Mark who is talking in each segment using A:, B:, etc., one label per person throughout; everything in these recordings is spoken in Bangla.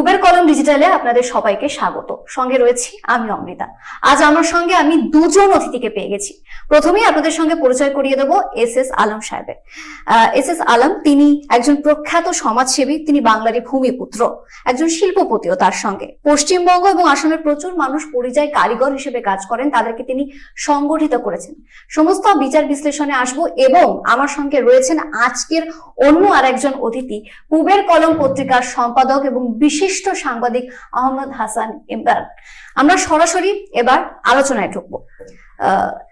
A: পূবের কলম ডিজিটালে আপনাদের সবাইকে স্বাগত। সঙ্গে রয়েছি আমি অমৃতা। আজ আমার সঙ্গে আমি দুজন অতিথিকে পেয়ে গেছি। প্রথমেই আপনাদের সঙ্গে পরিচয় করিয়ে দেবো এস আলম সাহেবের। এস আলম তিনি একজন প্রখ্যাত সমাজসেবী, তিনি বাংলারই ভূমিপুত্র, একজন শিল্পপতিও। তার সঙ্গে পশ্চিমবঙ্গ এবং আসামের প্রচুর মানুষ পরিযায়ী কারিগর হিসেবে কাজ করেন, তাদেরকে তিনি সংগঠিত করেছেন। সমস্ত বিচার বিশ্লেষণে আসবো এবং আমার সঙ্গে রয়েছেন আজকের অন্য আরেকজন অতিথি, পূবের কলম পত্রিকার সম্পাদক এবং বিশিষ্ট সাংবাদিক আহমদ হাসান ইমরান। আমরা সরাসরি এবার আলোচনায় ঢুকবো।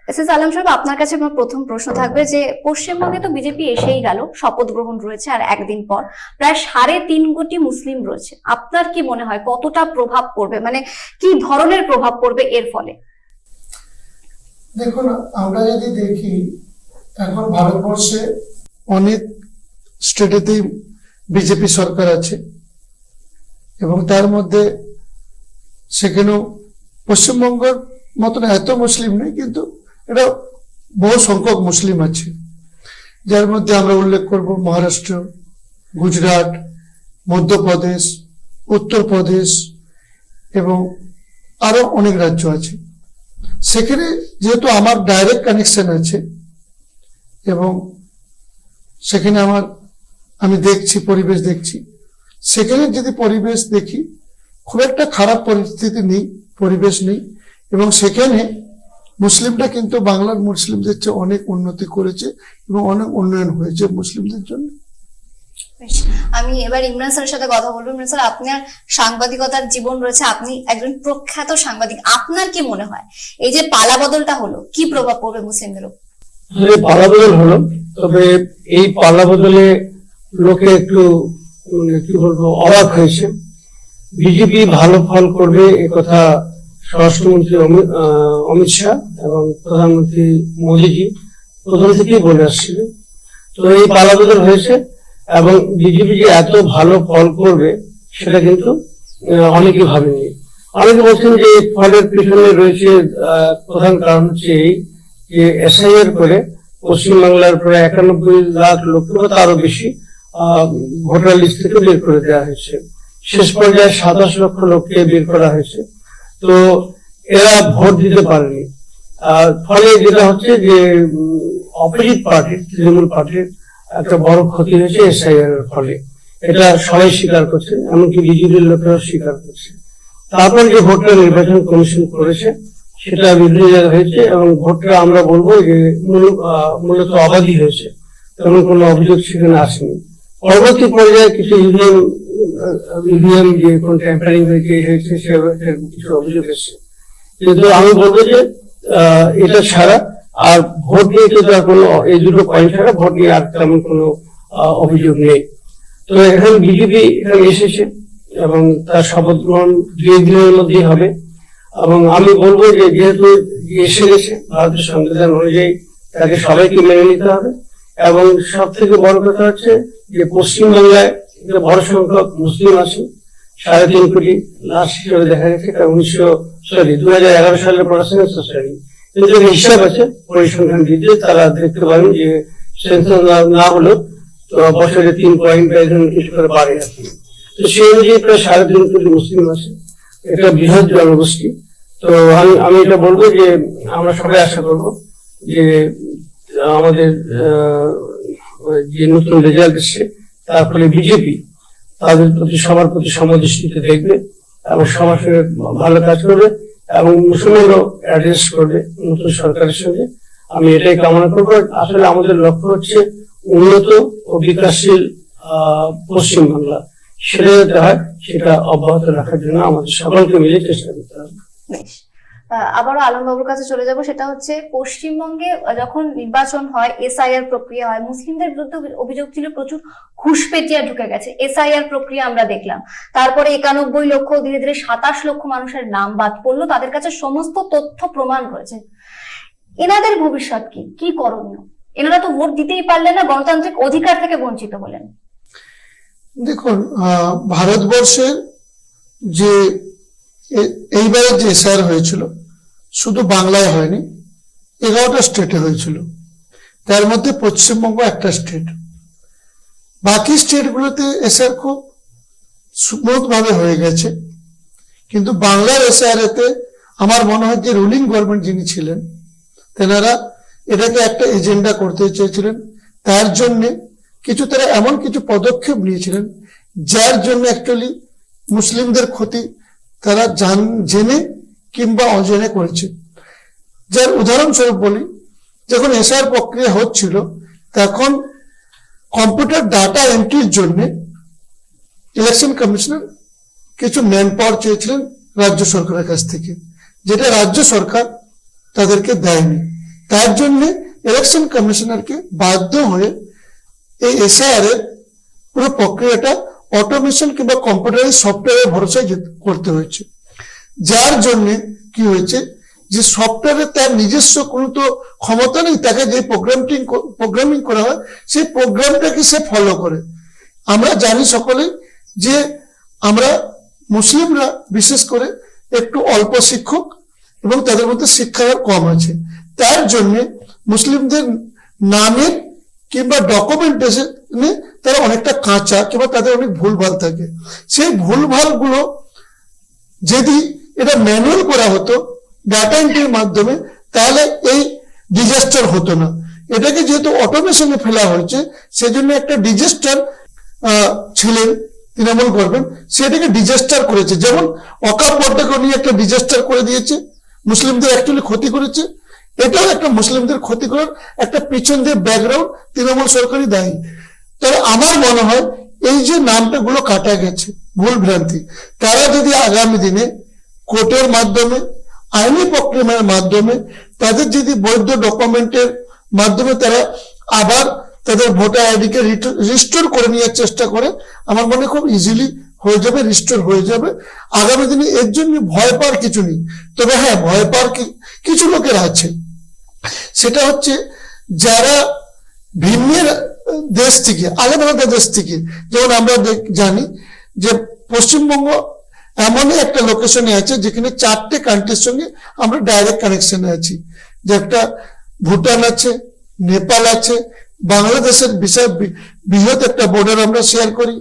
A: এস আলম সাহেব, আপনার কাছে আমার প্রথম প্রশ্ন থাকবে যে পশ্চিমবঙ্গে তো বিজেপি এসেই গেল, শপথ গ্রহণ রয়েছে আর একদিন পর প্রায় 3.5 কোটি মুসলিম রয়েছে। আপনার কি মনে হয় কতটা প্রভাব পড়বে, মানে কি ধরনের প্রভাব পড়বে এর ফলে?
B: দেখুন, আমরা যদি দেখি এখন ভারতবর্ষে অনেক স্টেটেতেই বিজেপি সরকার আছে এবং তার মধ্যে সেখানেও পশ্চিমবঙ্গের মতন এত মুসলিম নেই, কিন্তু এটা বহু সংখ্যক মুসলিম আছে, যার মধ্যে আমরা উল্লেখ করব মহারাষ্ট্র, গুজরাট, মধ্যপ্রদেশ, উত্তরপ্রদেশ এবং আরো অনেক রাজ্য আছে। সেখানে যেহেতু আমার ডাইরেক্ট কানেকশন আছে এবং সেখানে আমি দেখছি, পরিবেশ দেখছি, সেখানে যদি পরিবেশ দেখি খুব একটা খারাপ পরিস্থিতি নেই, পরিবেশ নেই, এবং সেখানে মুসলিমরা কিন্তু বাংলার মুসলিমদের চেয়ে অনেক উন্নতি করেছে এবং অনেক উন্নয়ন হয়েছে মুসলিমদের জন্য।
A: আমি এবার ইমরান স্যারের সাথে কথা বলবো। ইমরান স্যার, আপনার সাংবাদিকতার জীবন রয়েছে, আপনি একজন প্রখ্যাত সাংবাদিক। আপনার কি মনে হয় এই যে পালা বদলটা হলো, কি প্রভাব পড়বে মুসলিমদের উপর?
C: পালা বদল হলো, তবে এই পালা বদলে লোকে একটু কি বলবো অবাক হয়েছে। বিজেপি ভালো ফল করবে এ কথা স্বরাষ্ট্রমন্ত্রী অমিত শাহ এবং প্রধানমন্ত্রী মোদীজি প্রথম থেকেই বলে আসছিলেন। তো এই পালা বদল হয়েছে এবং বিজেপি যে এত ভালো ফল করবে সেটা কিন্তু অনেকে ভাবেনি। অনেকে বলছেন যে ফলের পিছনে রয়েছে প্রধান কারণ হচ্ছে এই যে এসআইআর করে পশ্চিমবাংলার প্রায় 91 লাখ লোক বা তারও বেশি ভোটার লিস্ট থেকে বের করে দেওয়া হয়েছে। শেষ পর্যায়ে 27 লক্ষ লোককে বের করা হয়েছে। তো এরা ভোট দিতে পারেনি। ফলে যেটা হচ্ছে যে অপোজিট পার্টির, তৃণমূল পার্টির একটা বড় ক্ষতি হয়েছে এসআইআর এর ফলে। এটা সবাই স্বীকার করছে, এমনকি বিজেপির লোকেরাও স্বীকার করছে। তারপর যে ভোটটা নির্বাচন কমিশন করেছে সেটা বিভিন্ন জায়গায় হয়েছে এবং ভোটটা আমরা বলবো যে মূলত অবাধই হয়েছে, তেমন কোনো অভিযোগ সেখানে আসেনি। পরবর্তী পর্যায়ে কিছু ইভিএম যে কোন ট্যাম্পারিং হয়েছে কিছু অভিযোগ এসেছে, কিন্তু আমি বলবো যে এটা ছাড়া আর ভোট নিয়ে কিন্তু আর কোনো, এই দুটো পয়েন্ট ছাড়া ভোট নিয়ে আর তেমন কোনো অভিযোগ নেই। তো এখন বিজেপি এখানে এসেছে এবং তার শপথ গ্রহণ 2 দিনের মধ্যেই হবে এবং আমি বলবো যে যেহেতু এসে গেছে ভারতের সংবিধান অনুযায়ী তাকে সবাইকে মেনে নিতে হবে। এবং সব থেকে বড় কথা হচ্ছে যে পশ্চিমবাংলায় একটা বড় সংখ্যক মুসলিম আছে, 3.5 কোটি লাস্ট হিসেবে দেখা গেছে। 2011 সালের পড়াশোনা সোসাইটি কিন্তু হিসাব আছে পরিসংখ্যান দিতে, তারা দেখতে পারেন যে সেন্সাস না হলেও বছরে 3 পয়েন্ট কিছু করে বাড়ে আর কি। তো সেই অনুযায়ী প্রায় 3.5 কোটি মুসলিম আছে, এটা বৃহৎ জনগোষ্ঠী। তো আমি এটা বলবো যে আমরা সবাই আশা করব যে আমাদের যে নতুন রেজাল্ট এসছে তার ফলে বিজেপি তাদের প্রতি, সবার প্রতি সমদৃষ্টিতে দেখবে এবং সবার সঙ্গে ভালো কাজ করবে এবং মুসলমানরাও অ্যাডজাস্ট করবে নতুন সরকারের সঙ্গে। আমি এটাই কামনা করবো। আসলে আমাদের লক্ষ্য হচ্ছে উন্নত ও বিকাশশীল পশ্চিমবাংলা, সেটা যাতে হয় সেটা অব্যাহত রাখার জন্য আমাদের সকলকে মিলে চেষ্টা করতে হবে।
A: আবারও আলমবাবুর কাছে চলে যাব। সেটা হচ্ছে পশ্চিমবঙ্গে যখন নির্বাচন হয়, এসআইআর প্রক্রিয়া হয়, মুসলিমদের বিরুদ্ধে অভিযোগ ছিল প্রচুর ঘুষপেটিয়া ঢুকে গেছে। এসআইআর প্রক্রিয়া আমরা দেখলাম, তারপরে 91 লক্ষ, ধীরে ধীরে 27 লক্ষ মানুষের নাম বাদ পড়লো, তাদের কাছে সমস্ত তথ্য প্রমাণ রয়েছে। এনাদের ভবিষ্যৎ কি করণীয়? এনারা তো ভোট দিতেই পারলেন না, গণতান্ত্রিক অধিকার থেকে বঞ্চিত হলেন।
B: দেখুন, ভারতবর্ষের যে এইবারে যে এসআইআর হয়েছিল শুধু বাংলায় হয়নি, 11টা স্টেটে হয়েছিল। তার মধ্যে পশ্চিমবঙ্গ একটা স্টেট। বাকি স্টেটগুলোতে এসআইআর খুব স্মুথ ভাবে হয়ে গেছে। কিন্তু বাংলার এসআরএতে আমার মনে হয় যে রুলিং গভর্নমেন্ট যিনি ছিলেন তেনারা এটাকে একটা এজেন্ডা করতে চেয়েছিলেন, তার জন্য তারা এমন কিছু পদক্ষেপ নিয়েছিলেন যার জন্য অ্যাকচুয়ালি মুসলিমদের ক্ষতি তারা জেনে কিংবা অজেনে করেছে। যার উদাহরণস্বরূপ বলি, যখন এসআর প্রক্রিয়া হচ্ছিল তখন কম্পিউটার ডাটা এন্ট্রির জন্য ইলেকশন কমিশনার কিছু ম্যান পাওয়ার চেয়েছিলেন রাজ্য সরকারের কাছ থেকে, যেটা রাজ্য সরকার তাদেরকে দেয়নি। তার জন্য ইলেকশন কমিশনারকে বাধ্য হয়ে এই এসআর এর পুরো প্রক্রিয়াটা অটোমেশন কিংবা কম্পিউটারাইজ সফটওয়্যারের ভরসায় করতে হয়েছে। যার জন্য কি হয়েছে যে সফটওয়্যারে তার নিজস্ব কোনো তো ক্ষমতা নেই, তাকে যে প্রোগ্রামিং করা হয় সেই প্রোগ্রামটাকে সে ফলো করে। আমরা জানি সকলেই যে আমরা মুসলিমরা বিশেষ করে একটু অল্প শিক্ষক এবং তাদের মধ্যে শিক্ষার কম আছে। তার জন্য মুসলিমদের নামের কিংবা ডকুমেন্টেশনে তারা অনেকটা কাঁচা কিংবা তাদের অনেক ভুলভাল থাকে। সেই ভুলভাল গুলো যদি এটা ম্যানুয়াল করা হতো ডাটা এন্ট্রির মাধ্যমে তাহলে এই ডিজাস্টার হতো না। এটাকে যেহেতু অটোমেশনে ফেলা হয়েছে সেজন্য একটা ডিজাস্টার ছিলেন তৃণমূল গভর্নমেন্ট, সেটাকে ডিজাস্টার করেছে। যেমন ওয়াকফ বোর্ডটাকে নিয়ে একটা ডিজাস্টার করে দিয়েছে, মুসলিমদের অ্যাকচুয়ালি ক্ষতি করেছে। এটাও একটা মুসলিমদের ক্ষতি করার একটা পিছন দিয়ে ব্যাকগ্রাউন্ড তৃণমূল সরকারই দায়ী। তবে আমার মনে হয় এই যে নামটা গুলো কাটা গেছে ভুল ভ্রান্তি, তারা যদি আগামী দিনে কোর্টের মাধ্যমে আইনি প্রক্রিয়ার মাধ্যমে তাদের যদি বৈধ ডকুমেন্টের মাধ্যমে তারা আবার তাদের ভোটার আইডিকে রিস্টোর করে নেওয়ার চেষ্টা করে, আমার মনে খুব ইজিলি হয়ে যাবে, রিস্টোর হয়ে যাবে আগামী দিনে। এর জন্য ভয় পাওয়ার কিছু নেই। তবে হ্যাঁ, ভয় পাওয়ার কিছু লোকের আছে, সেটা হচ্ছে যারা ভিন্ন দেশ থেকে আলাদা আলাদা দেশ থেকে, যেমন আমরা জানি যে পশ্চিমবঙ্গ এমনই একটা লোকেশনে আছে যেখানে 4টে কান্ট্রির সঙ্গে আমরা ডাইরেক্ট কানেকশনে আছি। যে একটা ভুটান আছে, নেপাল আছে, বাংলাদেশের বিশাল বৃহৎ একটা বর্ডার আমরা শেয়ার করি,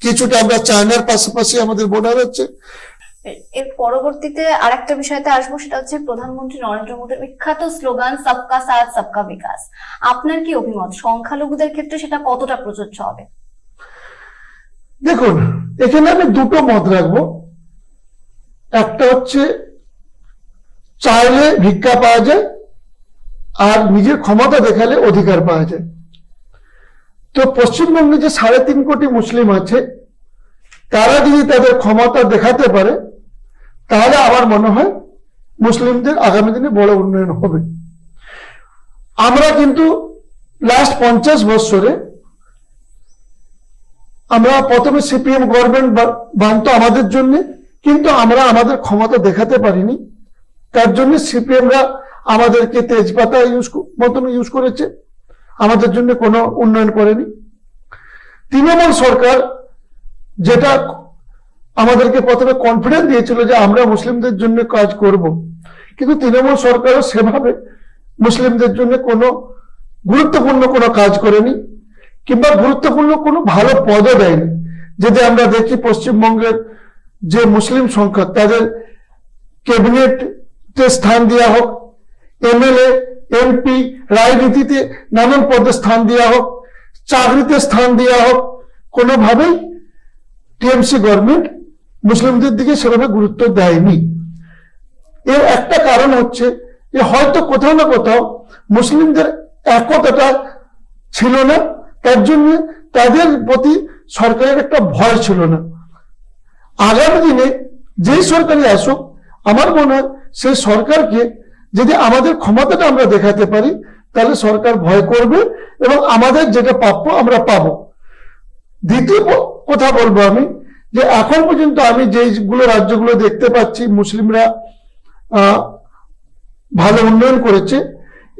B: কিছুটা আমরা চায়নার পাশাপাশি আমাদের বর্ডার আছে।
A: এর পরবর্তীতে আরেকটা বিষয়তে আসবো, সেটা হচ্ছে প্রধানমন্ত্রী নরেন্দ্র মোদীর বিখ্যাত স্লোগান সবকা সাথ সবকা বিকাশ। আপনার কি অভিমত, সংখ্যালঘুদের ক্ষেত্রে সেটা কতটা প্রযোজ্য হবে?
B: দেখুন, এখানে আমি দুটো মত রাখবো। একটা হচ্ছে চাইলে ভিক্ষা পাওয়া যায় আর নিজের ক্ষমতা দেখালে অধিকার পাওয়া যায়। তো পশ্চিমবঙ্গে যে 3.5 কোটি মুসলিম আছে তারা যদি তাদের ক্ষমতা দেখাতে পারে তাহলে আমার মনে হয় মুসলিমদের আগামী দিনে বড় উন্নয়ন হবে। আমরা কিন্তু লাস্ট 50 বছরে আমরা প্রথমে সিপিএম গভর্নমেন্ট বানতো আমাদের জন্য, কিন্তু আমরা আমাদের ক্ষমতা দেখাতে পারিনি। তার জন্য সিপিএমরা আমাদেরকে তেজপাতা মতন ইউজ করেছে, আমাদের জন্য কোনো উন্নয়ন করেনি। তৃণমূল সরকার যেটা আমাদেরকে প্রথমে কনফিডেন্স দিয়েছিল যে আমরা মুসলিমদের জন্য কাজ করব, কিন্তু তৃণমূল সরকারও সেভাবে মুসলিমদের জন্য কোনো গুরুত্বপূর্ণ কোনো কাজ করেনি কিংবা গুরুত্বপূর্ণ কোনো ভালো পদও দেয়নি। যদি আমরা দেখি পশ্চিমবঙ্গের যে মুসলিম সংখ্যা তাদের ক্যাবিনেটে স্থান দেওয়া হোক, এমএলএ এমপি রাজনীতিতে নানান পদে স্থান দেওয়া হোক, চাকরিতে স্থান দেওয়া হোক, কোনোভাবেই টিএমসি গভর্নমেন্ট মুসলিমদের দিকে সেভাবে গুরুত্ব দেয়নি। এর একটা কারণ হচ্ছে যে হয়তো কোথাও না কোথাও মুসলিমদের একতাটা ছিল না, তার জন্য তাদের প্রতি সরকারের একটা ভয় ছিল না। আগামী দিনে যেই সরকারই আসুক আমার মনে হয় সেই সরকারকে যদি আমাদের ক্ষমতাটা আমরা দেখাতে পারি তাহলে সরকার ভয় করবে এবং আমাদের যেটা প্রাপ্য আমরা পাবো। দ্বিতীয় কথা বলবো আমি যে এখন পর্যন্ত আমি যেগুলো রাজ্যগুলো দেখতে পাচ্ছি মুসলিমরা ভালো উন্নয়ন করেছে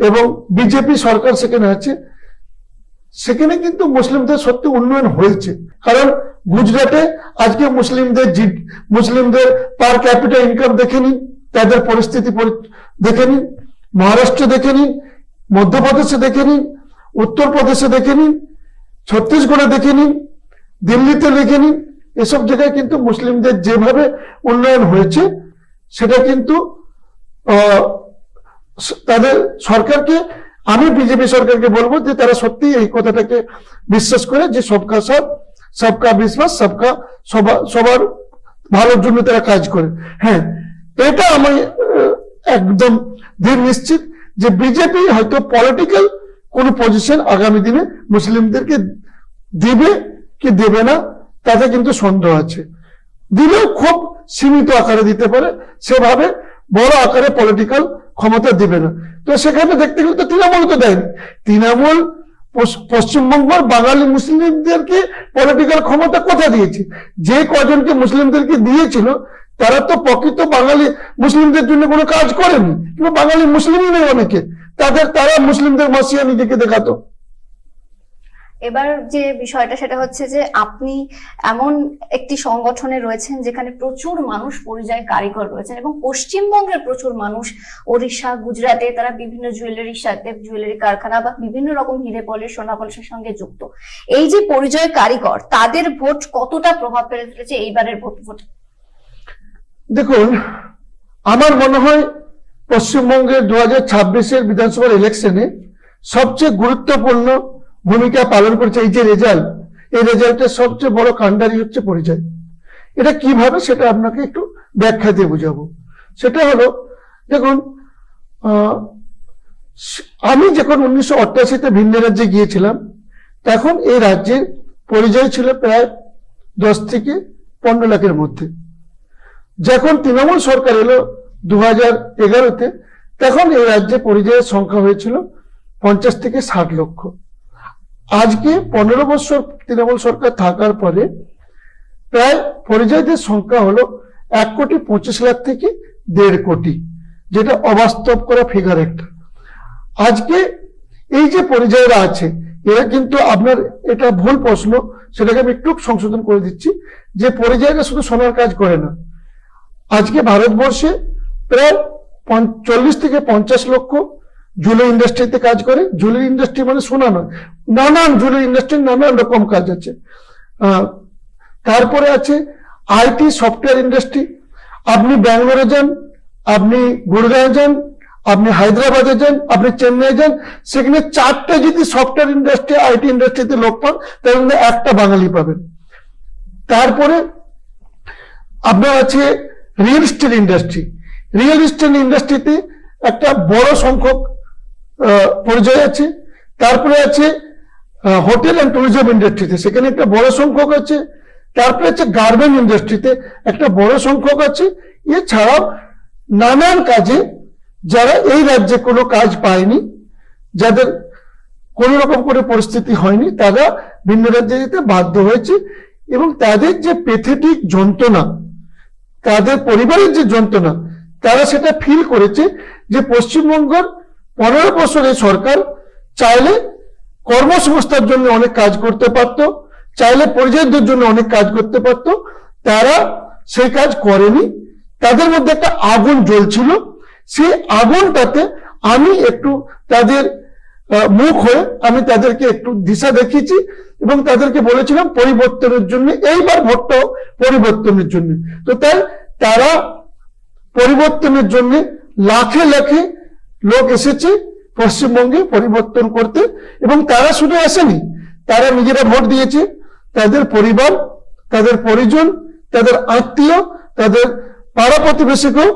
B: এবং বিজেপি সরকার সেখানে আছে, সেখানে কিন্তু মুসলিমদের সত্যি উন্নয়ন হয়েছে। কারণ গুজরাটে আজকে মুসলিমদের পার ক্যাপিটা ইনকাম দেখে নিন, তাদের পরিস্থিতি দেখে নিন, মহারাষ্ট্রে দেখে নিন, মধ্যপ্রদেশে দেখে নিন, উত্তরপ্রদেশে দেখে নিন, ছত্তিশগড়ে দেখে নিন, দিল্লিতে দেখে নিন, এসব জায়গায় কিন্তু মুসলিমদের যেভাবে উন্নয়ন হয়েছে সেটা কিন্তু তাদের সরকারকে, আমি বিজেপি সরকারকে বলবো যে তারা সত্যি এই কথাটাকে বিশ্বাস করে যে সবকা সাথ সবকা বিশ্বাস সবকা সবার ভালোর জন্য তারা কাজ করে। হ্যাঁ, এটা আমি একদম দৃঢ় নিশ্চিত যে বিজেপি হয়তো পলিটিক্যাল কোন পজিশন আগামী দিনে মুসলিমদেরকে দিবে কি দেবে না তাতে কিন্তু সন্দেহ আছে। দিলেও খুব সীমিত আকারে দিতে পারে, সেভাবে বড় আকারে পলিটিক্যাল ক্ষমতা দিবে না। তো সেখানে দেখতে গেলে তো তৃণমূল তো দেয়নি। তৃণমূল পশ্চিমবঙ্গের বাঙালি মুসলিমদেরকে পলিটিক্যাল ক্ষমতা কোথা দিয়েছে? যে কজনকে মুসলিমদেরকে দিয়েছিল তারা তো প্রকৃত বাঙালি মুসলিমদের জন্য কোনো কাজ করেনি, কিন্তু বাঙালি মুসলিমই নেই অনেকে, তারা মুসলিমদের মাসিয়া নিজেকে দেখাতো।
A: এবার যে বিষয়টা সেটা হচ্ছে যে আপনি এমন একটি সংগঠনে রয়েছেন যেখানে প্রচুর মানুষ পরিযায়ী কারিগর রয়েছেন এবং পশ্চিমবঙ্গের প্রচুর মানুষ ওড়িশা, গুজরাটে তারা বিভিন্ন জুয়েলারি কারখানা বা বিভিন্ন রকম হিরে পলিশ, সোনা পলিশের সঙ্গে যুক্ত। এই যে পরিযায়ী কারিগর, তাদের ভোট কতটা প্রভাব ফেলে ফেলেছে এইবারের ভোট?
B: দেখুন, আমার মনে হয় পশ্চিমবঙ্গের 2026-এর বিধানসভার ইলেকশনে সবচেয়ে গুরুত্বপূর্ণ ভূমিকা পালন করেছে এই যে রেজাল্ট, এই রেজাল্টের সবচেয়ে বড় কাণ্ডারি হচ্ছে পরিযায়ী। এটা কিভাবে সেটা আপনাকে একটু ব্যাখ্যা দিয়ে বুঝাবো। সেটা হলো, দেখুন, আমি যখন 1988-তে ভিন্ন রাজ্যে গিয়েছিলাম তখন এই রাজ্যে পরিযায়ী ছিল প্রায় 10 থেকে 15 লাখের মধ্যে। যখন তৃণমূল সরকার এলো 2011-তে, তখন এই রাজ্যে পরিযায়ীর সংখ্যা হয়েছিল 50 থেকে 60 লক্ষ। আজকে 15 বছর তৃণমূল সরকার থাকার পরে প্রায় পরিযায়ীদের সংখ্যা হলো 1,25,00,000 থেকে 1.5 কোটি, যেটা অবাস্তব করা ফিগার একটা। আজকে এই যে পরিযায়ীরা আছে এরা কিন্তু, আপনার এটা ভুল প্রশ্ন, সেটাকে আমি একটু সংশোধন করে দিচ্ছি, যে পরিযায়ীরা শুধু সোনার কাজ করে না। আজকে ভারতবর্ষে প্রায় 40 থেকে 50 লক্ষ জুয়েলারি ইন্ডাস্ট্রিতে কাজ করে। জুয়েলারি ইন্ডাস্ট্রি মানে সোনা নয়, নানান জুয়েলারি ইন্ডাস্ট্রির নানান রকম কাজ আছে। তারপরে আছে আইটি সফটওয়্যার ইন্ডাস্ট্রি। আপনি ব্যাঙ্গালোরে যান, আপনি গুড়গাঁও যান, আপনি হায়দ্রাবাদে যান, আপনি চেন্নাই যান, সেখানে 4টে যদি সফটওয়্যার ইন্ডাস্ট্রি, আইটি ইন্ডাস্ট্রিতে লোক পান তার মধ্যে একটা বাঙালি পাবেন। তারপরে আপনার আছে real estate industry. Real estate ইন্ডাস্ট্রিতে একটা বড় সংখ্যক পরিযায়ী আছে। তারপরে আছে হোটেল অ্যান্ড ট্যুরিজম ইন্ডাস্ট্রিতে, সেখানে একটা বড় সংখ্যক আছে। তারপরে আছে গার্মেন্ট ইন্ডাস্ট্রিতে একটা বড় সংখ্যক আছে। এছাড়াও নানান কাজে যারা এই রাজ্যে কোনো কাজ পায়নি, যাদের কোনো রকম করে পরিস্থিতি হয়নি, তারা ভিন্ন রাজ্যে যেতে বাধ্য হয়েছে এবং তাদের যে প্যাথেটিক যন্ত্রণা, তাদের পরিবারের যে যন্ত্রণা, তারা সেটা ফিল করেছে যে পশ্চিমবঙ্গের 15 বছরের সরকার চাইলে কর্মসংস্থার জন্য অনেক কাজ করতে পারত, চাইলে পরিযায়ীদের জন্য অনেক কাজ করতে পারত, তারা সেই কাজ করেনি। তাদের মধ্যে একটা আগুন জ্বলছিল, সেই আগুনটাতে আমি একটু তাদের মুখ হয়ে আমি তাদেরকে একটু দিশা দেখিয়েছি এবং তাদেরকে বলেছিলাম পরিবর্তনের জন্য, এইবার ভোটটাও পরিবর্তনের জন্য। তো তাই তারা পরিবর্তনের জন্য লাখে লাখে লোক এসেছে পশ্চিমবঙ্গে পরিবর্তন করতে, এবং তারা শুধু আসেনি, তারা নিজেরা ভোট দিয়েছে, তাদের পরিবার, তাদের পরিজন, তাদের আত্মীয়, তাদের পাড়া প্রতিবেশীকেও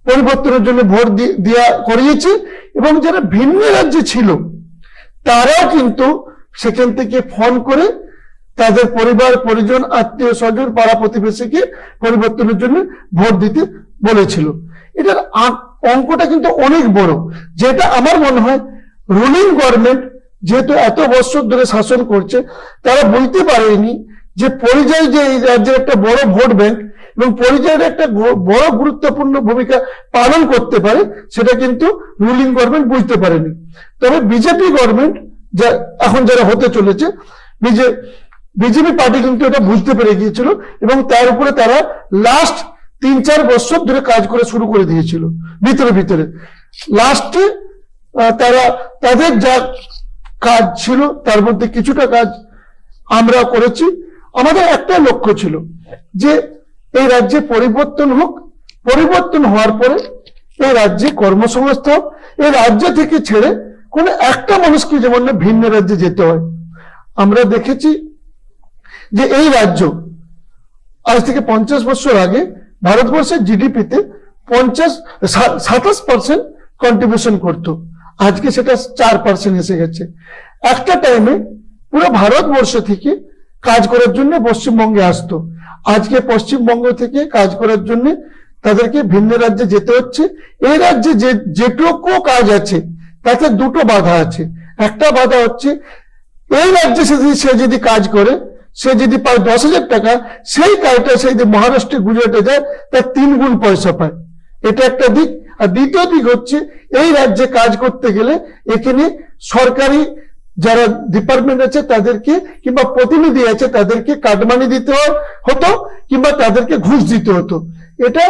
B: পরিবর্তনের জন্য ভোট দেওয়া করিয়েছে। এবং যারা ভিন্ন রাজ্যে ছিল তারাও কিন্তু সেখান থেকে ফোন করে তাদের পরিবার, পরিজন, আত্মীয় স্বজন, পাড়া প্রতিবেশীকে পরিবর্তনের জন্য ভোট দিতে বলেছিল। এটার অঙ্কটা কিন্তু অনেক বড়, যেটা আমার মনে হয় রুলিং গভর্নমেন্ট যেহেতু এত বছর ধরে শাসন করছে, তারা বলতে পারেনি যে পরিযায়ী যে এই রাজ্যের একটা বড় ভোট ব্যাংক এবং পরিযায়ীর একটা বড় গুরুত্বপূর্ণ ভূমিকা পালন করতে পারে, সেটা কিন্তু রুলিং গভর্নমেন্ট বুঝতে পারেনি। তবে বিজেপি গভর্নমেন্ট যা এখন যারা হতে চলেছে, বিজেপি পার্টি কিন্তু এটা বুঝতে পেরে গিয়েছিল এবং তার উপরে তারা লাস্ট 3-4 বছর ধরে কাজ করে শুরু করে দিয়েছিল ভিতরে ভিতরে। লাস্টে তারা তাদের যা কাজ ছিল তার মধ্যে কিছুটা কাজ আমরা করেছি, আমাদের একটা লক্ষ্য ছিল যে এই রাজ্যে পরিবর্তন হোক, পরিবর্তন হওয়ার পরে এই রাজ্যে কর্মসংস্থান, এই রাজ্য থেকে ছেড়ে কোনো একটা মানুষকে যেমন না ভিন্ন রাজ্যে যেতে হয়। আমরা দেখেছি যে এই রাজ্য আজ থেকে 50 বছর আগে ভারতবর্ষের জিডিপিতে 27% কন্ট্রিবিউশন করতো, আজকে সেটা 4% এসে গেছে। একটা টাইমে পুরো ভারতবর্ষ থেকে কাজ করার জন্য পশ্চিমবঙ্গে আসতো, আজকে পশ্চিমবঙ্গ থেকে কাজ করার জন্য তাদেরকে ভিন্ন রাজ্যে যেতে হচ্ছে। এই রাজ্যে যেটুকু কাজ আছে তাতে দুটো বাধা আছে। একটা বাধা হচ্ছে এই রাজ্যে সে যদি কাজ করে, সে যদি পায় 10,000 টাকা, সেই কাজটা সে যদি মহারাষ্ট্রে গুজরাটে যায় তার 3 গুণ পয়সা পায়, এটা একটা দিক। আর দ্বিতীয় দিক হচ্ছে এই রাজ্যে কাজ করতে গেলে এখানে সরকারি যারা ডিপার্টমেন্ট আছে তাদেরকে কিংবা প্রতিনিধি আছে তাদেরকে কাটমানি দিতে হতো কিংবা তাদেরকে ঘুষ দিতে হতো। এটা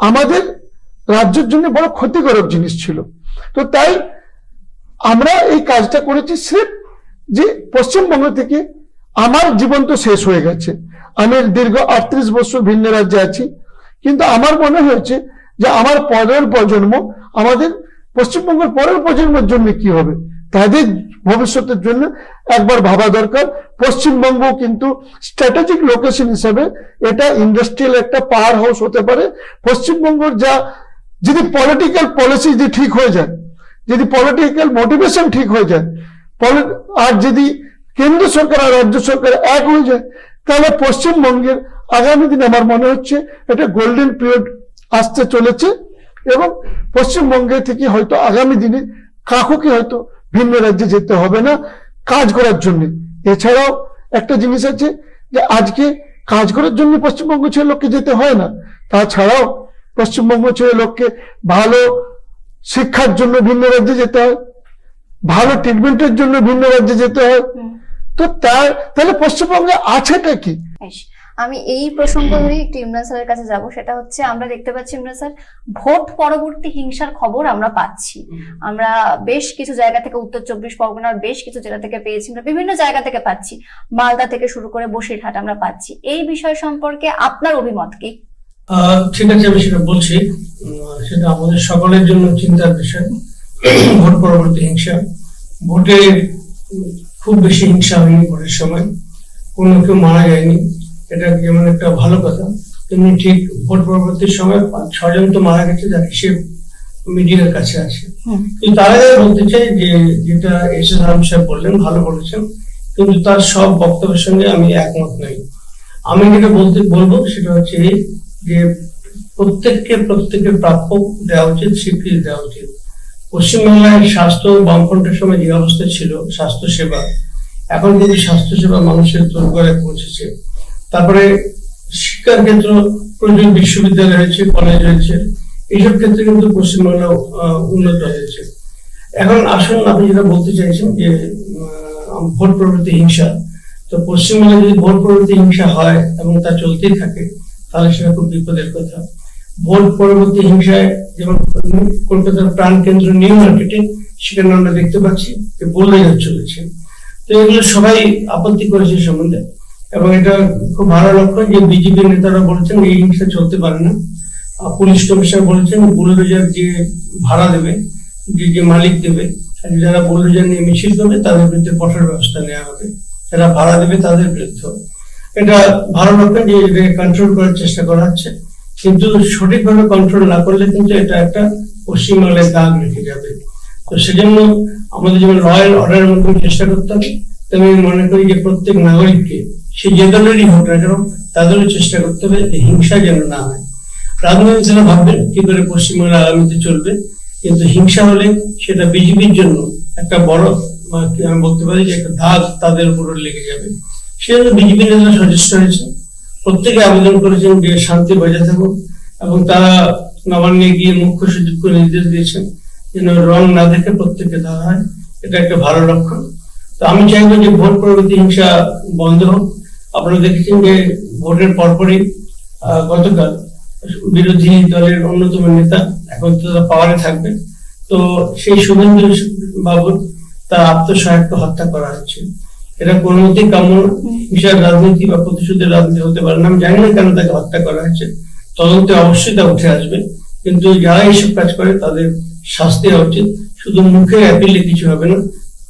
B: আমাদের রাজ্যের জন্য বড় ক্ষতিকারক জিনিস ছিল। তো তাই আমরা এই কাজটা করেছি স্রেফ যে পশ্চিমবঙ্গ থেকে আমার জীবন তো শেষ হয়ে গেছে, আমি দীর্ঘ 38 বছর ভিন্ন রাজ্যে আছি, কিন্তু আমার মনে হয়েছে যে আমার পরের প্রজন্ম, আমাদের পশ্চিমবঙ্গের পরের প্রজন্মের জন্য কি হবে, তাদের ভবিষ্যতের জন্য একবার ভাবা দরকার। পশ্চিমবঙ্গ কিন্তু স্ট্র্যাটেজিক লোকেশন হিসেবে এটা ইন্ডাস্ট্রিয়াল একটা পাওয়ার হাউস হতে পারে। পশ্চিমবঙ্গের যা যদি পলিটিক্যাল পলিসি যদি ঠিক হয়ে যায়, যদি পলিটিক্যাল মোটিভেশন ঠিক হয়ে যায়, আর যদি কেন্দ্র সরকার আর রাজ্য সরকার এক হয়ে যায়, তাহলে পশ্চিমবঙ্গের আগামী দিনে আমার মনে হচ্ছে এটা গোল্ডেন পিরিয়ড আসতে চলেছে। এবং পশ্চিমবঙ্গে থেকে হয়তো আগামী দিনে কাকুকে হয়তো ভিন্ন রাজ্যে যেতে হবে না কাজ করার জন্য। এছাড়াও একটা জিনিস আছে যে আজকে কাজ করার জন্য পশ্চিমবঙ্গ ছেড়ে লোককে যেতে হয় না, তাছাড়াও পশ্চিমবঙ্গ ছেড়ে লোককে ভালো শিক্ষার জন্য ভিন্ন রাজ্যে যেতে হয়, ভালো ট্রিটমেন্টের জন্য ভিন্ন রাজ্যে যেতে হয়। তো তাহলে পশ্চিমবঙ্গে আছেটা কি?
A: আমি এই প্রসঙ্গ ধরে একটু ইমরান স্যারের কাছে যাব। সেটা হচ্ছে আমরা দেখতে পাচ্ছি ইমরান স্যার, ভোট পরবর্তী হিংসার খবর আমরা পাচ্ছি। আমরা বেশ কিছু জায়গা থেকে, উত্তর 24 পরগনার বেশ কিছু জেলা থেকে পেয়েছি, আমরা বিভিন্ন জায়গা থেকে পাচ্ছি, মালদা থেকে শুরু করে বসিরহাট আমরা পাচ্ছি। এই বিষয় সম্পর্কে আপনার অভিমত কি?
C: ঠিক আছে, আমি সেটা বলছি। সেটা আমাদের সকলের জন্য চিন্তার বিষয়। ভোট পরবর্তী হিংসা, ভোটে খুব বেশি হিংসা হয়নি ভোটের সময়, কোনো কেউ মারা যায়নি, এটা যেমন একটা ভালো কথা, তেমনি ঠিক ভোট পরবর্তী সময় 5-6 জন তো মারা গেছে, যার হিসেব মিডিয়ার কাছে আছে। কিন্তু তার আগে বলতে চাই যে যেটা এস.এস. আলম সাহেব বললেন, ভালো বলেছেন, কিন্তু তার সব বক্তব্যের সঙ্গে আমি একমত নই। আমি যেটা বলবো সেটা হচ্ছে যে প্রত্যেকের প্রাপ্য দেওয়া উচিত, স্বীকৃতি দেওয়া উচিত। পশ্চিমবাংলায় স্বাস্থ্য বামফ্রন্টের সময় যে অবস্থা ছিল স্বাস্থ্য সেবা, এখন কিন্তু স্বাস্থ্য সেবা মানুষের দোরগোড়ায় পৌঁছেছে। তারপরে শিক্ষার ক্ষেত্র, প্রয়োজন বিশ্ববিদ্যালয় হয়েছে, কলেজ হয়েছে, এইসব ক্ষেত্রে কিন্তু পশ্চিমবাংলা উন্নত হয়েছে। এখন আসুন, আপনি যেটা বলতে চাইছেন যে ভোট পরবর্তী হিংসা, তো পশ্চিমবাংলায় যদি ভোট পরবর্তী হিংসা হয় এবং তা চলতেই থাকে তাহলে সেটা খুব বিপদের কথা। ভোট পরবর্তী হিংসায় যেমন কলকাতার প্রাণ কেন্দ্র নিউ মার্কেটে, সেখানে আমরা দেখতে পাচ্ছি যে বোলবাজার চলেছে। তো এগুলো সবাই আপত্তি করেছে সম্বন্ধে, এবং এটা খুব ভালো লক্ষণ যে বিজেপির নেতারা বলেছেন এই হিংসা চলতে পারে না। পুলিশ কমিশনার বলেছেন বুলডোজার যে ভাড়া দেবে, যে মালিক দেবে, যারা বুলডোজার নিয়ে মিছিল করবে তাদের বিরুদ্ধে কঠোর ব্যবস্থা নেওয়া হবে, যারা ভাড়া দেবে তাদের বিরুদ্ধে। এটা ভালো লক্ষণ যে এটাকে কন্ট্রোল করার চেষ্টা করা হচ্ছে, কিন্তু সঠিকভাবে কন্ট্রোল না করলে কিন্তু এটা একটা পশ্চিমবাংলায় দাগ রেখে যাবে। তো সেজন্য আমাদের যেমন ল অ্যান্ড অর্ডারের মধ্যে চেষ্টা করতে হবে, তেমনি মনে করি যে প্রত্যেক নাগরিককে, সে যে দলেরই হোক না কেন, তাদেরও চেষ্টা করতে হবে যে হিংসা যেন না হয়। রাজনীতিরা ভাববেন কি করে পশ্চিমবাংলা আগামীতে চলবে, কিন্তু হিংসা হলে সেটা বিজেপির জন্য একটা বড়, আমি বলতে পারি যে একটা দাগ তাদের উপর লেগে যাবে। সেজন্য বিজেপি নেতারা সচেষ্ট হয়েছে, প্রত্যেকে আবেদন করেছেন যে শান্তি বজায় থাকুক, এবং তারা নবান্নে গিয়ে মুখ্য সচিবকে নির্দেশ দিয়েছেন যেন রং না দেখে প্রত্যেককে দেওয়া হয়। এটা একটা ভালো লক্ষণ। তো আমি চাইবো যে ভোট পরবর্তী হিংসা বন্ধ হোক। আপনারা দেখেছেন যে ভোটের পরপরই গতকাল বিরোধী দলের অন্যতম নেতা, এখন তো তারা পাওয়ারে থাকবে, তো সেই শুভেন্দু বাবুর তার আত্মসহায়ককে হত্যা করা হচ্ছে। এটা কোনো মতেই কাম্য না। বিশাল রাজনীতি বা প্রতিশোধের রাজনীতি হতে পারে না। আমি জানি না কেন তাকে হত্যা করা হয়েছে, তদন্তে অবশ্যই তা উঠে আসবে, কিন্তু যারা এইসব কাজ করে তাদের শাস্তি হওয়া উচিত। শুধু মুখে অ্যাপিলে কিছু হবে না,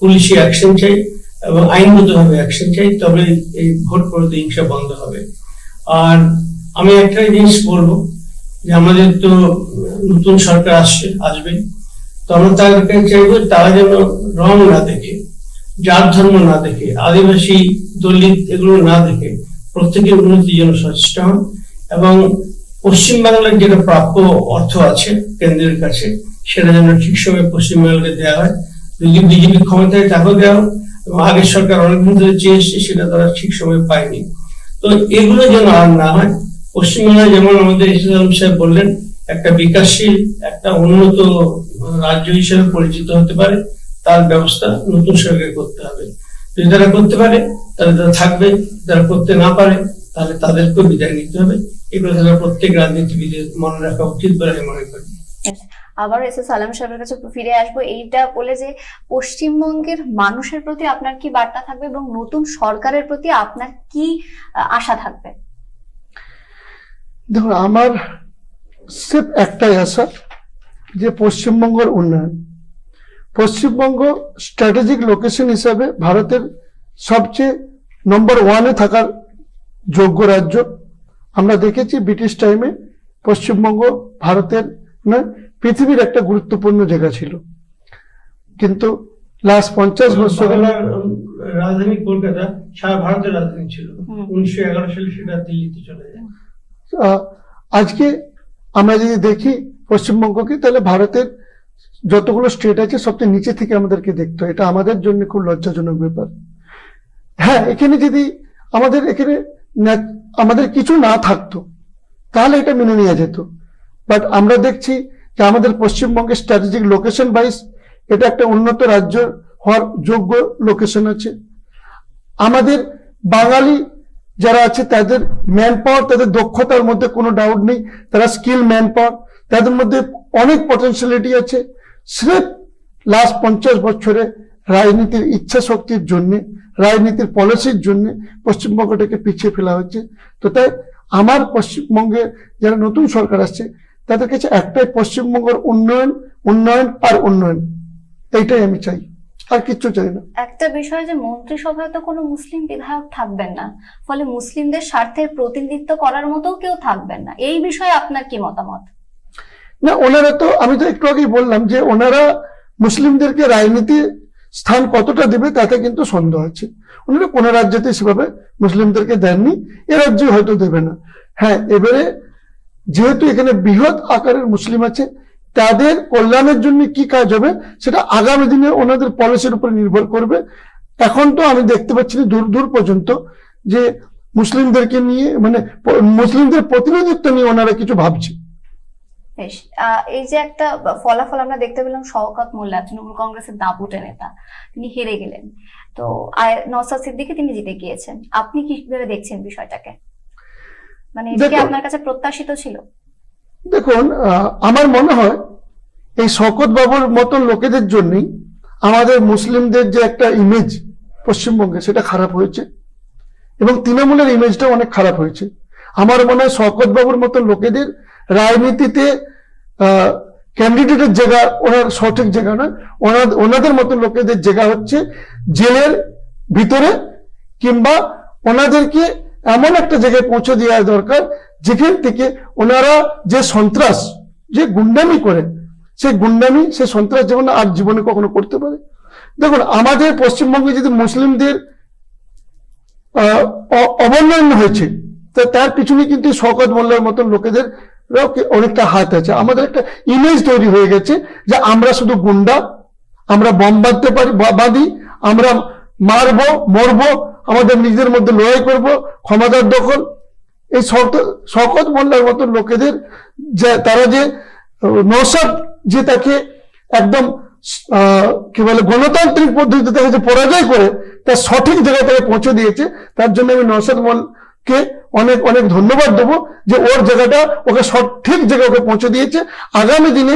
C: পুলিশি অ্যাকশন চাই এবং আইনগতভাবে অ্যাকশন চাই, তবে এই ভোট প্রতিহিংসা বন্ধ হবে। আর আমি একটা জিনিস বলবো যে আমাদের তো নতুন সরকার আসবে, তো আমরা তাদেরকে চাইবো তারা যেন রং না দেখে, জাত ধর্ম না দেখে, আদিবাসী দলিত এগুলো না দেখে প্রত্যেকের উন্নতির জন্য সচেষ্ট হন এবং পশ্চিমবাংলার যেটা প্রাপ্য অর্থ আছে কেন্দ্রের কাছে সেটা যেন ঠিক সময় পশ্চিমবাংলাকে দেওয়া হয়। যদি বিজেপি ক্ষমতায় তাকেও দেওয়া হয়, এবং আগের সরকার অনেকদিন ধরে চেয়ে এসছে, সেটা তারা ঠিক সময় পায়নি। তো এগুলো যেন আর না হয়। পশ্চিমবাংলায় যেমন আমাদের এসএস আলম সাহেব বললেন, একটা বিকাশশীল, একটা উন্নত রাজ্য হিসেবে পরিচিত হতে পারে, তার ব্যবস্থা নতুন সরকার করতে হবে। যদি তারা করতে পারে তাহলে তারা থাকবে, যারা করতে না পারে তাহলে তাদেরকেও বিদায় নিতে হবে। এই কথাটা প্রত্যেক রাজনীতিবিদের মনে রাখা উচিত বলে আমি মনে করি।
A: আবার এসএস আলম সাহেবের কাছে ফিরে আসবো, এইটা বলে যে পশ্চিমবঙ্গের মানুষের প্রতি আপনার কি বার্তা থাকবে এবং নতুন সরকারের প্রতি আপনার কি আশা থাকবে?
B: দেখুন, আমার সির্ফ একটাই আশা যে পশ্চিমবঙ্গের উন্নয়ন। পশ্চিমবঙ্গ স্ট্র্যাটেজিক লোকেশন হিসাবে ভারতের সবচেয়ে নম্বর 1-এ থাকার যোগ্য রাজ্য। আমরা দেখেছি ব্রিটিশ টাইমে পশ্চিমবঙ্গ ভারতের নয়, পৃথিবীর একটা গুরুত্বপূর্ণ জায়গা ছিল, কিন্তু লাস্ট 50 বছর
C: রাজধানী কলকাতা সারা ভারতের রাজধানী ছিল। 1911 সালে সেটা দিল্লিতে চলে যায়।
B: আজকে আমরা যদি দেখি পশ্চিমবঙ্গকে, তাহলে ভারতের যতগুলো স্টেট আছে সবচেয়ে নিচে থেকে আমাদেরকে দেখতে হয়। এটা আমাদের জন্য খুব লজ্জাজনক ব্যাপার। হ্যাঁ, এখানে যদি আমাদের কিছু না থাকতো তাহলে এটা মেনে নেওয়া যেত, বাট আমরা দেখছি যে আমাদের পশ্চিমবঙ্গের স্ট্র্যাটেজিক লোকেশন ওয়াইজ এটা একটা উন্নত রাজ্য হওয়ার যোগ্য লোকেশন আছে। আমাদের বাঙালি যারা আছে তাদের ম্যান পাওয়ার, তাদের দক্ষতার মধ্যে কোনো ডাউট নেই, তারা স্কিল ম্যান পাওয়ার, তাদের মধ্যে অনেক পটেনশিয়ালিটি আছে। স্রেফ লাস্ট 50 বছরে রাজনীতির ইচ্ছা শক্তির জন্য, রাজনীতির পলিসির জন্য পশ্চিমবঙ্গটাকে পিছিয়ে ফেলা হচ্ছে। তো তাই আমার পশ্চিমবঙ্গে যারা নতুন সরকার আসছে তাদের কাছে একটাই, পশ্চিমবঙ্গের উন্নয়ন, উন্নয়ন আর উন্নয়ন, এইটাই আমি চাই, আর কিচ্ছু চাই না।
A: একটা বিষয় যে মন্ত্রিসভায় তো কোনো মুসলিম বিধায়ক থাকবেন না, ফলে মুসলিমদের স্বার্থের প্রতিনিধিত্ব করার মতো কেউ থাকবেন না, এই বিষয়ে আপনার কি মতামত?
B: না, ওনারা তো, আমি তো একটু আগেই বললাম যে ওনারা মুসলিমদেরকে রাজনীতি স্থান কতটা দেবে তাতে কিন্তু সন্দেহ আছে। ওনারা কোন রাজ্যতে সেভাবে মুসলিমদেরকে দেননি, এ রাজ্যে হয়তো দেবে না। হ্যাঁ, এবারে যেহেতু এখানে বৃহৎ আকারের মুসলিম আছে, তাদের কল্যাণের জন্য কি কাজ হবে সেটা আগামী দিনে ওনাদের পলিসির উপর নির্ভর করবে। এখন তো আমি দেখতে পাচ্ছি দূর দূর পর্যন্ত যে মুসলিমদেরকে নিয়ে, মানে মুসলিমদের প্রতিনিধিত্ব নিয়ে ওনারা কিছু ভাবছে।
A: বেশ, এই যে একটা ফলাফল আমরা দেখতে পেলাম, শওকত মোল্লা তৃণমূল কংগ্রেসের দাপুটে নেতা, তিনি হেরে গেলেন, তো নওশাদ সিদ্দিকী তিনি জিতে গিয়েছেন। আপনি কিভাবে দেখছেন বিষয়টাকে? মানে এটা কি আপনার কাছে প্রত্যাশিত ছিল?
B: দেখুন, আমার মনে হয় এই শওকত বাবুর মতন লোকেদের জন্যই আমাদের মুসলিমদের যে একটা ইমেজ পশ্চিমবঙ্গে সেটা খারাপ হয়েছে, এবং তৃণমূলের ইমেজটাও অনেক খারাপ হয়েছে। আমার মনে হয় শওকত বাবুর মতন লোকেদের রাজনীতিতে ক্যান্ডিডেটের জায়গা ওনার সঠিক জায়গা না, ওনাদের মতন লোকেদের জায়গা হচ্ছে জেলের ভিতরে, কিংবা ওনাদেরকে এমন একটা জায়গায় পৌঁছে দেওয়া দরকার যেখান থেকে ওনারা যে সন্ত্রাস, যে গুন্ডামি করে, সেই গুন্ডামি, সে সন্ত্রাস যেমন আর জীবনে কখনো করতে পারে। দেখুন, আমাদের পশ্চিমবঙ্গে যদি মুসলিমদের অবনয়ন হয়েছে, তার পিছনে কিন্তু শওকত মোল্লার মতন লোকেদের অনেকটা হাত আছে। আমাদের একটা ইমেজ তৈরি হয়ে গেছে যে আমরা শুধু গুন্ডা, আমরা বোম বাঁধতে পারি, বাঁধি, আমরা মারবো, মরবো, আমাদের নিজেদের মধ্যে লড়াই করব, ক্ষমতার দখল। এই শওকত মোল্লার মতন লোকেদের তারা যে নওশাদ যে তাকে একদম কি বলে গণতান্ত্রিক পদ্ধতিতে তাকে যে পরাজয় করে তার সঠিক জায়গায় তাকে পৌঁছে দিয়েছে, তার জন্য আমি নওশাদ মোল্লাকে অনেক অনেক ধন্যবাদ দেবো যে ওর জায়গাটা ওকে সঠিক জায়গায় ওকে পৌঁছে দিয়েছে। আগামী দিনে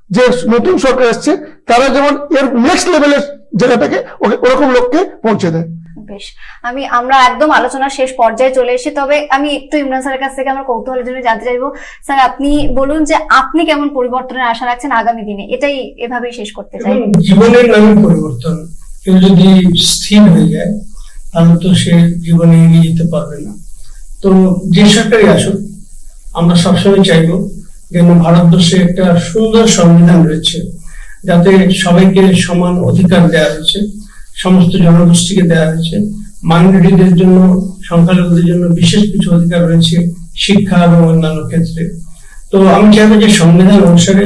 B: যে নতুন সরকার আসছে তারা যেমন এর নেক্সট লেভেলের জায়গাটাকে ওকে ওরকম লোককে পৌঁছে দেয়।
A: বেশ, আমরা একদম আলোচনার শেষ পর্যায়ে চলে এসেছি, তবে আমি একটু ইমরান স্যারের কাছ থেকে আমার কৌতূহলের জন্য জানতে চাইবো, স্যার আপনি বলুন যে আপনি কেমন পরিবর্তনের আশা রাখছেন আগামী দিনে, এটাই এভাবেই শেষ করতে চাই।
C: জীবনের নামে পরিবর্তন, কেউ যদি স্থির হয়ে যায় তাহলে তো সে জীবনে এগিয়ে যেতে পারবে না। তো যে সরকারই আসুক, আমরা সবসময় চাইবো যেন ভারতবর্ষে একটা সুন্দর সংবিধান রয়েছে, যাতে সবাইকে সমান অধিকার দেওয়া হয়েছে, সমস্ত জনগোষ্ঠীকে দেওয়া হয়েছে, মাইনরিটিদের জন্য, সংখ্যালঘুদের জন্য বিশেষ কিছু অধিকার রয়েছে শিক্ষা এবং অন্যান্য ক্ষেত্রে। তো আমি চাইবো যে সংবিধান অনুসারে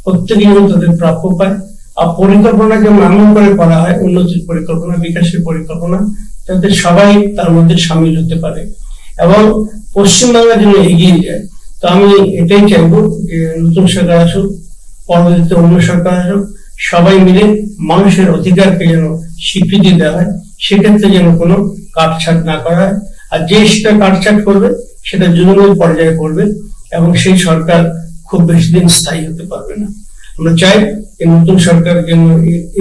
C: প্রত্যেকে যেন তাদের প্রাপ্য পায়, আর পরিকল্পনা যেমন এমন করে করা হয়, উন্নতির পরিকল্পনা, বিকাশের পরিকল্পনা, যাতে সবাই তার মধ্যে সামিল হতে পারে এবং পশ্চিমবাংলা যেন এগিয়ে যায়। তো আমি এটাই চাইবো যে নতুন সরকার আসুক, পরবর্তীতে অন্য সরকার আসুক, সবাই মিলে মানুষের অধিকারকে যেন স্বীকৃতি দেওয়া হয়, সেক্ষেত্রে যেন কোনো কাটছাট না করা হয়। আর যে সেটা কাটছাট করবে সেটা জনগণ পর্যায়ে করবে এবং সেই সরকার খুব বেশি দিন স্থায়ী হতে পারবে না। আমরা চাই এই নতুন সরকার যেন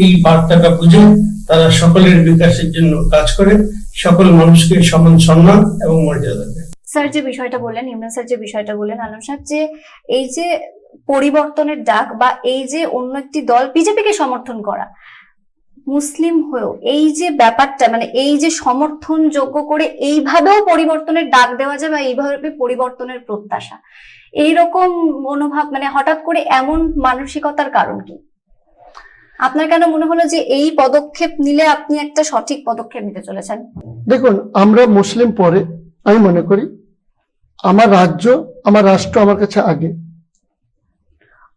C: এই বার্তাটা বুঝে তারা সকলের বিকাশের জন্য কাজ করে, সকল মানুষকে সমান সম্মান এবং মর্যাদা দেয়।
A: স্যার যে বিষয়টা বললেন, ইমরান স্যার যে বিষয়টা বললেন, আলম সাহেব, যে এই যে পরিবর্তনের ডাক বা এই যে অন্য একটি দল বিজেপিকে সমর্থন করা, মুসলিম হয়েও এই যে ব্যাপারটা, মানে এই যে সমর্থন যোগ্য করে এইভাবেও পরিবর্তনের ডাক দেওয়া যায় বা এইভাবে পরিবর্তনের প্রত্যাশা, এইরকম মনোভাব, মানে হঠাৎ করে এমন মানসিকতার কারণ কি? আপনার কেন মনে হলো যে এই পদক্ষেপ নিলে আপনি একটা সঠিক পদক্ষেপ নিতে চলেছেন?
B: দেখুন, আমরা মুসলিম পরে, আমি মনে করি আমার রাজ্য, আমার রাষ্ট্র আমার কাছে আগে।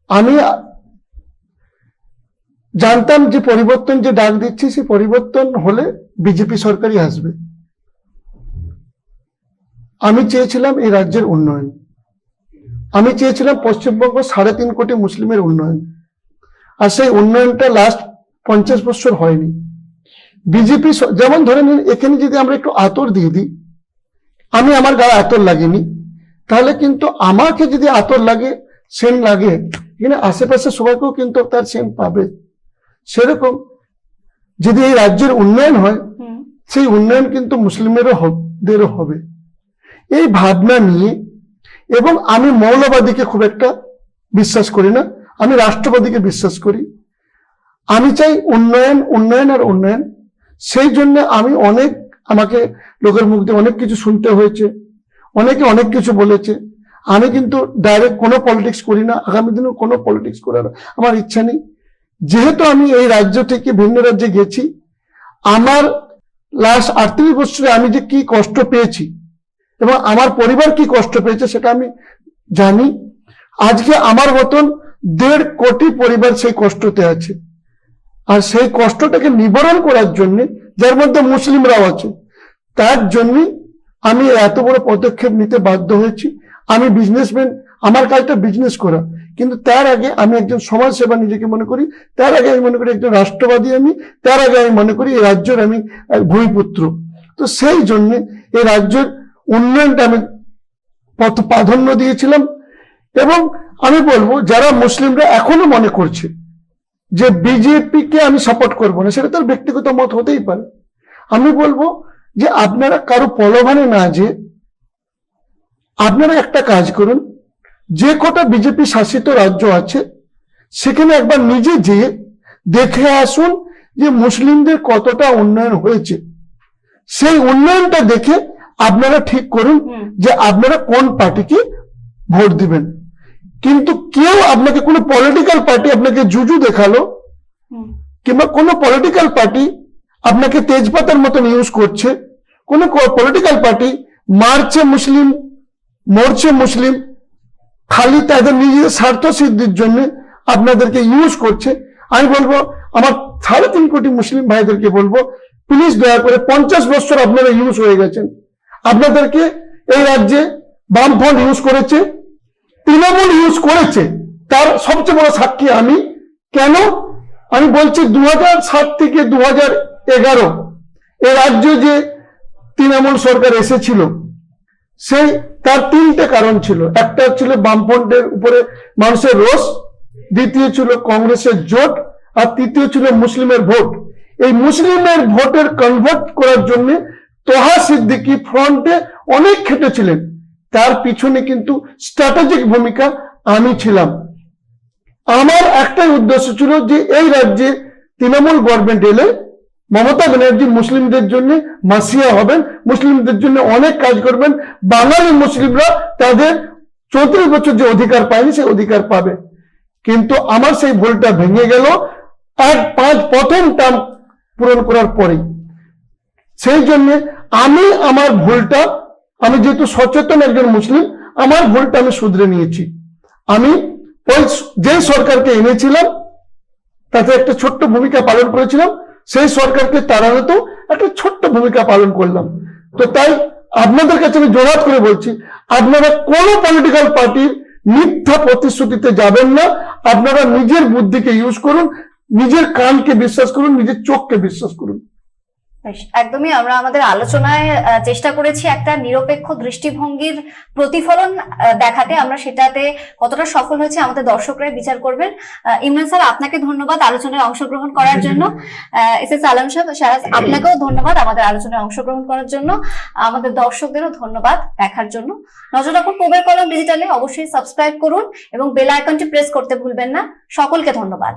B: আমি জানতাম যে পরিবর্তন যে ডাক দিচ্ছি, সেই পরিবর্তন হলে বিজেপি সরকারই আসবে। আমি চেয়েছিলাম এই রাজ্যের উন্নয়ন, আমি চেয়েছিলাম পশ্চিমবঙ্গ 3.5 কোটি মুসলিমের উন্নয়ন, আর সেই উন্নয়নটা লাস্ট 50 বছর হয়নি। বিজেপি যেমন ধরে নিন, এখানে যদি আমরা একটু আতর দিয়ে দিই, আমি আমার গায়ে আতর লাগিনি, তাহলে কিন্তু আমাকে যদি আতর লাগে, সেন্ট লাগে, এখানে আশেপাশে সবাইকেও কিন্তু তার সেন্ট পাবে। সেরকম যদি এই রাজ্যের উন্নয়ন হয়, সেই উন্নয়ন কিন্তু মুসলিমেরও হবে। এই ভাবনা নিয়ে, এবং আমি মৌলবাদীকে খুব একটা বিশ্বাস করি না, আমি রাষ্ট্রবাদীকে বিশ্বাস করি। আমি চাই উন্নয়ন, উন্নয়ন আর উন্নয়ন। সেই জন্য আমি আমাকে লোকের মুখ দিয়ে অনেক কিছু শুনতে হয়েছে, অনেকে অনেক কিছু বলেছে। আমি কিন্তু ডাইরেক্ট কোনো পলিটিক্স করি না, আগামী দিনেও কোনো পলিটিক্স করার আমার ইচ্ছা নেই। যেহেতু আমি এই রাজ্য থেকে ভিন্ন রাজ্যে গেছি, আমার লাস্ট 38 বছরে আমি যে কি কষ্ট পেয়েছি এবং আমার পরিবার কি কষ্ট পেয়েছে সেটা আমি জানি। আজকে আমার মতন 1.5 কোটি পরিবার সেই কষ্টতে আছে, আর সেই কষ্টটাকে নিবারণ করার জন্য, যার মধ্যে মুসলিমরাও আছে, তার জন্য আমি এত বড় পদক্ষেপ নিতে বাধ্য হয়েছি। আমি বিজনেসম্যান, আমার কাজটা বিজনেস করা, কিন্তু তার আগে আমি একজন সমাজসেবা নিজেকে মনে করি, তার আগে আমি মনে করি একজন রাষ্ট্রবাদী, আমি তার আগে আমি মনে করি এই রাজ্যের আমি ভূমিপুত্র। তো সেই জন্য এই রাজ্যের উন্নয়নটা আমি প্রাধান্য দিয়েছিলাম। এবং আমি বলবো, যারা মুসলিমরা এখনো মনে করছে যে বিজেপিকে আমি সাপোর্ট করবো না, সেটা তার ব্যক্তিগত মত হতেই পারে। আমি বলবো যে আপনারা কারো প্রলোভনে না যে, আপনারা একটা কাজ করুন, যে কটা বিজেপি শাসিত রাজ্য আছে সেখানে একবার নিজে যেয়ে দেখে আসুন যে মুসলিমদের কতটা উন্নয়ন হয়েছে। সেই উন্নয়নটা দেখে আপনারা ঠিক করুন যে আপনারা কোন পার্টিকে ভোট দিবেন। কিন্তু কেউ আপনাকে, কোনো পলিটিক্যাল পার্টি আপনাকে জুজু দেখালো, কিংবা কোনো পলিটিক্যাল পার্টি আপনাকে তেজপাতার মতন ইউজ করছে, কোন পলিটিক্যাল পার্টি মারছে মুসলিম, মরছে মুসলিম, খালি তাদের নিজেদের স্বার্থ সিদ্ধির জন্য আপনাদেরকে ইউজ করছে, আমি বলবো, আমার 3.5 কোটি মুসলিম ভাইদেরকে বলবো, প্লিজ দয়া করে, 50 বছর আপনারা ইউজ হয়ে গেছেন। আপনাদেরকে এই রাজ্যে বামফ্রন্ট ইউজ করেছে, তৃণমূল ইউজ করেছে, তার সবচেয়ে বড় সাক্ষী আমি। কেন আমি বলছি, 2007 থেকে 2011 এই রাজ্যে যে তৃণমূল সরকার এসেছিল, সেই তার 3টে কারণ ছিল। একটা ছিল বামফ্রন্টের উপরে মানুষের রোষ, দ্বিতীয় ছিল কংগ্রেসের জোট, আর তৃতীয় ছিল মুসলিমের ভোট। এই মুসলিমের ভোটের কনভার্ট করার জন্য তোহা সিদ্দিকী ফ্রন্টে অনেক খেটেছিলেন। তার পিছনে কিন্তু স্ট্র্যাটেজিক ভূমিকা আমি ছিলাম। আমার একটাই উদ্দেশ্য ছিল যে এই রাজ্যে তৃণমূল গভর্নমেন্ট এলে মমতা ব্যানার্জি মুসলিমদের জন্য মাসিয়া হবেন, মুসলিমদের জন্য অনেক কাজ করবেন, বাঙালি মুসলিমরা তাদের 34 বছর যে অধিকার পায়নি সেই অধিকার পাবে। কিন্তু আমার সেই ভুলটা ভেঙে গেল প্রথম টার্ম পূরণ করার পরেই। সেই জন্য আমি আমার ভুলটা, আমি যেহেতু সচেতন একজন মুসলিম, আমার ভুলটা আমি শুধরে নিয়েছি। আমি ওই যে সরকারকে এনেছিলাম তাতে একটা ছোট্ট ভূমিকা পালন করেছিলাম, সেই সরকারকে তাড়ানোতেও একটা ছোট্ট ভূমিকা পালন করলাম। তো তাই আপনাদের কাছে আমি জোরাত করে বলছি, আপনারা কোনো পলিটিক্যাল পার্টির মিথ্যা প্রতিশ্রুতিতে যাবেন না। আপনারা নিজের বুদ্ধিকে ইউজ করুন, নিজের কানকে বিশ্বাস করুন, নিজের চোখকে বিশ্বাস করুন।
A: একদমই আমরা আমাদের আলোচনায় চেষ্টা করেছি একটা নিরপেক্ষ দৃষ্টিভঙ্গির প্রতিফলন দেখাতে। আমরা সেটাতে কতটা সফল হয়েছে আমাদের দর্শকরাই বিচার করবেন। ইমরান স্যার, আপনাকে ধন্যবাদ আলোচনায় অংশগ্রহণ করার জন্য। এসএস আলম সাহেব, শাহরাজ, আপনাকেও ধন্যবাদ আমাদের আলোচনায় অংশগ্রহণ করার জন্য। আমাদের দর্শকদেরও ধন্যবাদ দেখার জন্য। নজর রাখুন পূবের কলম ডিজিটালে, অবশ্যই সাবস্ক্রাইব করুন এবং বেল আইকনটি প্রেস করতে ভুলবেন না। সকলকে ধন্যবাদ।